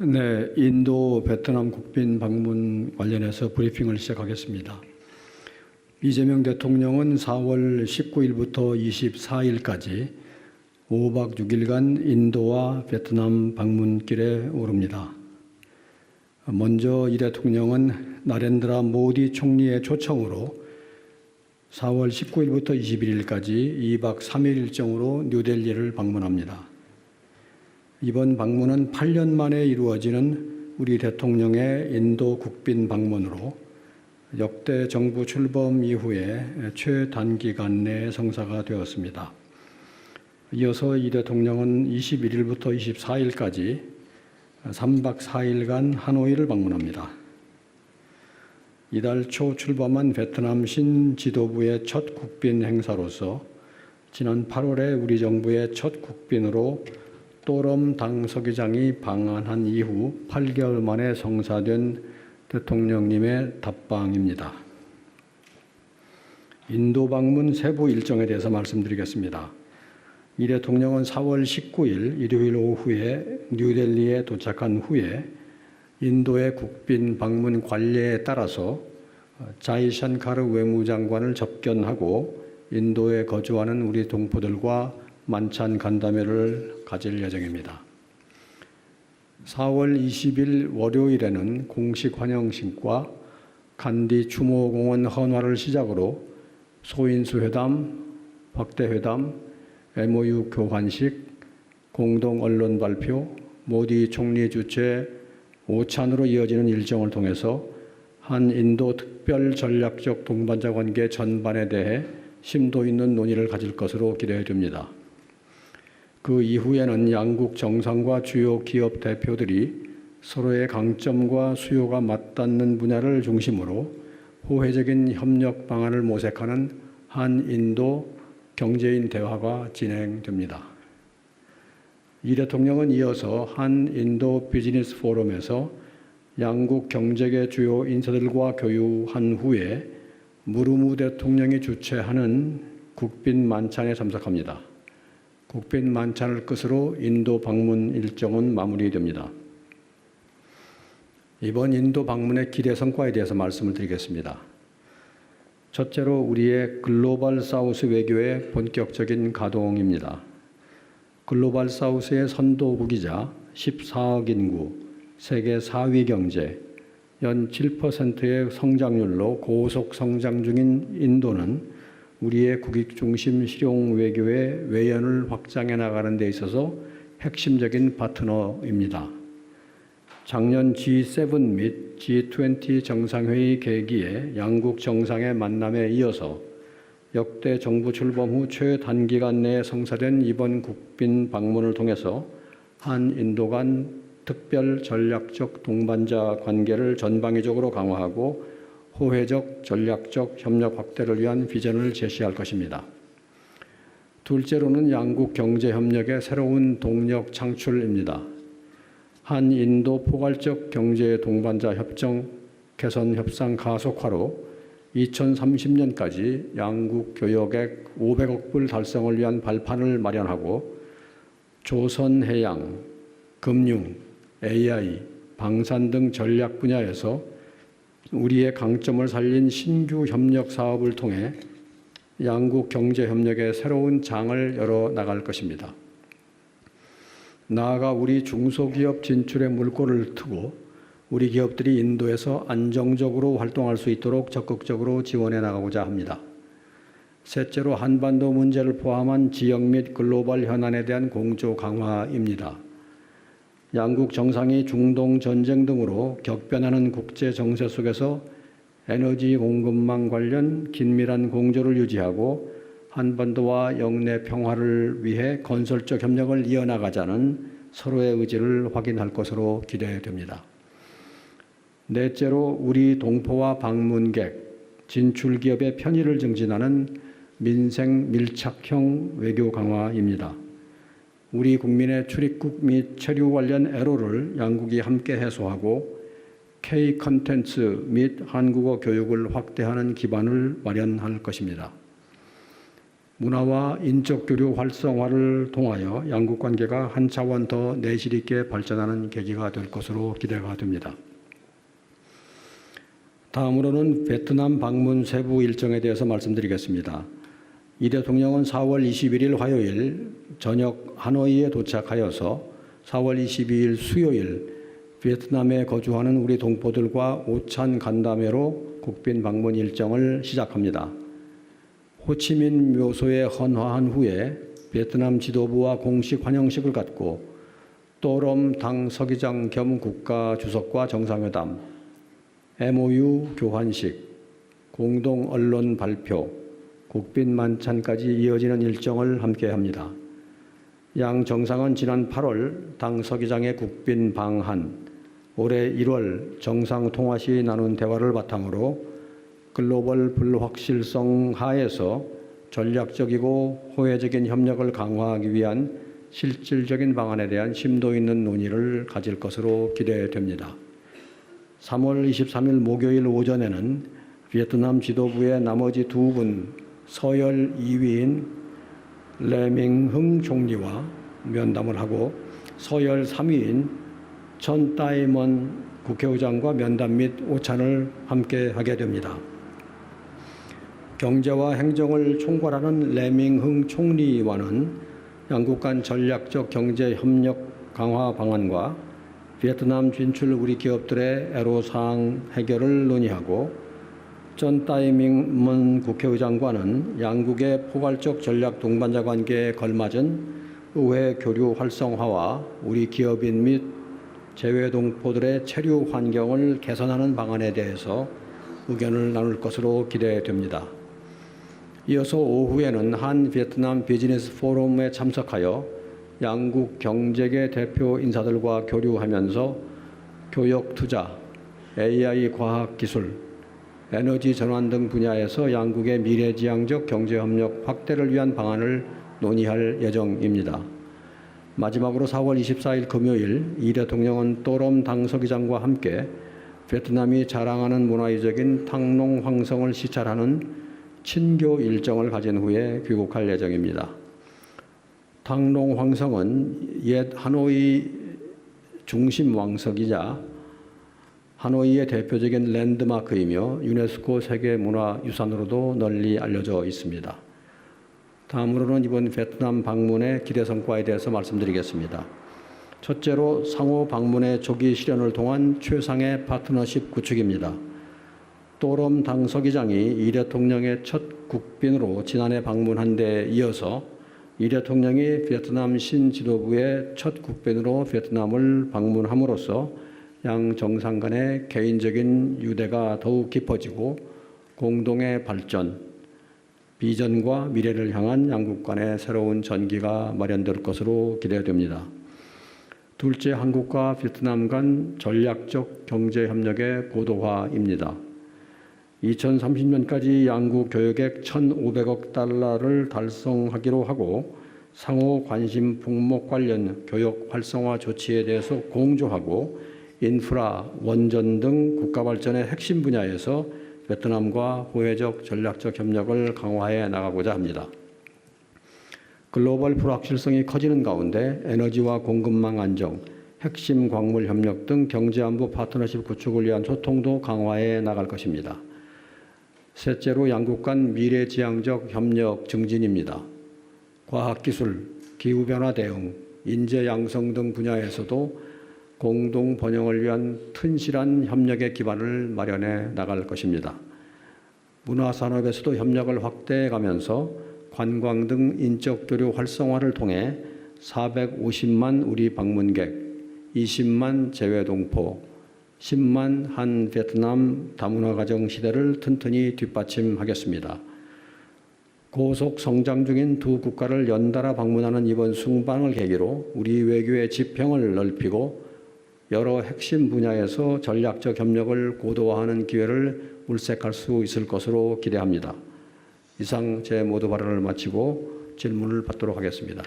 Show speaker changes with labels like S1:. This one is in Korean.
S1: 네, 인도 베트남 국빈 방문 관련해서 브리핑을 시작하겠습니다. 이재명 대통령은 4월 19일부터 24일까지 5박 6일간 인도와 베트남 방문길에 오릅니다. 먼저 이 대통령은 나렌드라 모디 총리의 초청으로 4월 19일부터 21일까지 2박 3일 일정으로 뉴델리를 방문합니다. 이번 방문은 8년 만에 이루어지는 우리 대통령의 인도 국빈 방문으로 역대 정부 출범 이후에 최단기간 내 성사가 되었습니다. 이어서 이 대통령은 21일부터 24일까지 3박 4일간 하노이를 방문합니다. 이달 초 출범한 베트남 신지도부의 첫 국빈 행사로서 지난 8월에 우리 정부의 첫 국빈으로 또럼 당서기장이 방한한 이후 8개월 만에 성사된 대통령님의 답방입니다. 인도 방문 세부 일정에 대해서 말씀드리겠습니다. 이 대통령은 4월 19일 일요일 오후에 뉴델리에 도착한 후에 인도의 국빈 방문 관례에 따라서 자이샹카르 외무장관을 접견하고 인도에 거주하는 우리 동포들과 만찬 간담회를 가질 예정입니다. 4월 20일 월요일에는 공식 환영식과 간디 추모공원 헌화를 시작으로 소인수 회담, 확대 회담, MOU 교환식, 공동 언론 발표, 모디 총리 주최 오찬으로 이어지는 일정을 통해서 한인도 특별 전략적 동반자 관계 전반에 대해 심도 있는 논의를 가질 것으로 기대됩니다. 그 이후에는 양국 정상과 주요 기업 대표들이 서로의 강점과 수요가 맞닿는 분야를 중심으로 호혜적인 협력 방안을 모색하는 한인도 경제인 대화가 진행됩니다. 이 대통령은 이어서 한인도 비즈니스 포럼에서 양국 경제계 주요 인사들과 교류한 후에 무르무 대통령이 주최하는 국빈 만찬에 참석합니다. 국빈 만찬을 끝으로 인도 방문 일정은 마무리됩니다. 이번 인도 방문의 기대 성과에 대해서 말씀을 드리겠습니다. 첫째로 우리의 글로벌 사우스 외교의 본격적인 가동입니다. 글로벌 사우스의 선도국이자 14억 인구, 세계 4위 경제, 연 7%의 성장률로 고속 성장 중인 인도는 우리의 국익 중심 실용 외교의 외연을 확장해 나가는 데 있어서 핵심적인 파트너입니다. 작년 G7 및 G20 정상회의 계기에 양국 정상의 만남에 이어서 역대 정부 출범 후 최단기간 내에 성사된 이번 국빈 방문을 통해서 한인도 간 특별 전략적 동반자 관계를 전방위적으로 강화하고 호혜적 전략적 협력 확대를 위한 비전을 제시할 것입니다. 둘째로는 양국 경제협력의 새로운 동력 창출입니다. 한인도 포괄적 경제 동반자 협정 개선 협상 가속화로 2030년까지 양국 교역액 500억 불 달성을 위한 발판을 마련하고 조선해양, 금융, AI, 방산 등 전략 분야에서 우리의 강점을 살린 신규 협력 사업을 통해 양국 경제 협력의 새로운 장을 열어 나갈 것입니다. 나아가 우리 중소기업 진출의 물꼬를 트고 우리 기업들이 인도에서 안정적으로 활동할 수 있도록 적극적으로 지원해 나가고자 합니다. 셋째로 한반도 문제를 포함한 지역 및 글로벌 현안에 대한 공조 강화입니다. 양국 정상이 중동 전쟁 등으로 격변하는 국제 정세 속에서 에너지 공급망 관련 긴밀한 공조를 유지하고 한반도와 영내 평화를 위해 건설적 협력을 이어나가자는 서로의 의지를 확인할 것으로 기대됩니다. 넷째로 우리 동포와 방문객, 진출 기업의 편의를 증진하는 민생 밀착형 외교 강화입니다. 우리 국민의 출입국 및 체류 관련 애로를 양국이 함께 해소하고 K 컨텐츠 및 한국어 교육을 확대하는 기반을 마련할 것입니다. 문화와 인적 교류 활성화를 통하여 양국 관계가 한 차원 더 내실 있게 발전하는 계기가 될 것으로 기대가 됩니다. 다음으로는 베트남 방문 세부 일정에 대해서 말씀드리겠습니다. 이 대통령은 4월 21일 화요일 저녁 하노이에 도착하여서 4월 22일 수요일 베트남에 거주하는 우리 동포들과 오찬 간담회로 국빈 방문 일정을 시작합니다. 호치민 묘소에 헌화한 후에 베트남 지도부와 공식 환영식을 갖고 또롬 당 서기장 겸 국가주석과 정상회담, MOU 교환식, 공동 언론 발표, 국빈 만찬까지 이어지는 일정을 함께합니다. 양 정상은 지난 8월 당 서기장의 국빈 방한, 올해 1월 정상 통화 시 나눈 대화를 바탕으로 글로벌 불확실성 하에서 전략적이고 호혜적인 협력을 강화하기 위한 실질적인 방안에 대한 심도 있는 논의를 가질 것으로 기대됩니다. 3월 23일 목요일 오전에는 베트남 지도부의 나머지 두 분 서열 2위인 레밍흥 총리와 면담을 하고 서열 3위인 천 따이먼 국회의장과 면담 및 오찬을 함께 하게 됩니다. 경제와 행정을 총괄하는 레밍흥 총리와는 양국 간 전략적 경제 협력 강화 방안과 베트남 진출 우리 기업들의 애로사항 해결을 논의하고 전 따이밍먼 국회의장과는 양국의 포괄적 전략 동반자 관계에 걸맞은 의회 교류 활성화와 우리 기업인 및 재외동포들의 체류 환경을 개선하는 방안에 대해서 의견을 나눌 것으로 기대됩니다. 이어서 오후에는 한 베트남 비즈니스 포럼에 참석하여 양국 경제계 대표 인사들과 교류하면서 교역 투자, AI 과학 기술, 에너지 전환 등 분야에서 양국의 미래지향적 경제협력 확대를 위한 방안을 논의할 예정입니다. 마지막으로 4월 24일 금요일 이 대통령은 또롬 당서기장과 함께 베트남이 자랑하는 문화유적인 탕농 황성을 시찰하는 친교 일정을 가진 후에 귀국할 예정입니다. 탕농 황성은 옛 하노이 중심 왕석이자 하노이의 대표적인 랜드마크이며 유네스코 세계문화유산으로도 널리 알려져 있습니다. 다음으로는 이번 베트남 방문의 기대 성과에 대해서 말씀드리겠습니다. 첫째로 상호 방문의 조기 실현을 통한 최상의 파트너십 구축입니다. 또롬 당 서기장이 이 대통령의 첫 국빈으로 지난해 방문한 데에 이어서 이 대통령이 베트남 신지도부의 첫 국빈으로 베트남을 방문함으로써 양 정상 간의 개인적인 유대가 더욱 깊어지고 공동의 발전, 비전과 미래를 향한 양국 간의 새로운 전기가 마련될 것으로 기대됩니다. 둘째, 한국과 베트남 간 전략적 경제협력의 고도화입니다. 2030년까지 양국 교역액 1,500억 달러를 달성하기로 하고 상호 관심 품목 관련 교역 활성화 조치에 대해서 공조하고 인프라, 원전 등 국가 발전의 핵심 분야에서 베트남과 호혜적 전략적 협력을 강화해 나가고자 합니다. 글로벌 불확실성이 커지는 가운데 에너지와 공급망 안정, 핵심 광물 협력 등 경제안보 파트너십 구축을 위한 소통도 강화해 나갈 것입니다. 셋째로 양국 간 미래지향적 협력 증진입니다. 과학기술, 기후변화 대응, 인재 양성 등 분야에서도 공동 번영을 위한 튼실한 협력의 기반을 마련해 나갈 것입니다. 문화산업에서도 협력을 확대해 가면서 관광 등 인적 교류 활성화를 통해 450만 우리 방문객, 20만 재외동포, 10만 한 베트남 다문화 가정 시대를 튼튼히 뒷받침하겠습니다. 고속 성장 중인 두 국가를 연달아 방문하는 이번 순방을 계기로 우리 외교의 지평을 넓히고 여러 핵심 분야에서 전략적 협력을 고도화하는 기회를 물색할 수 있을 것으로 기대합니다. 이상 제 모두 발언을 마치고 질문을 받도록 하겠습니다.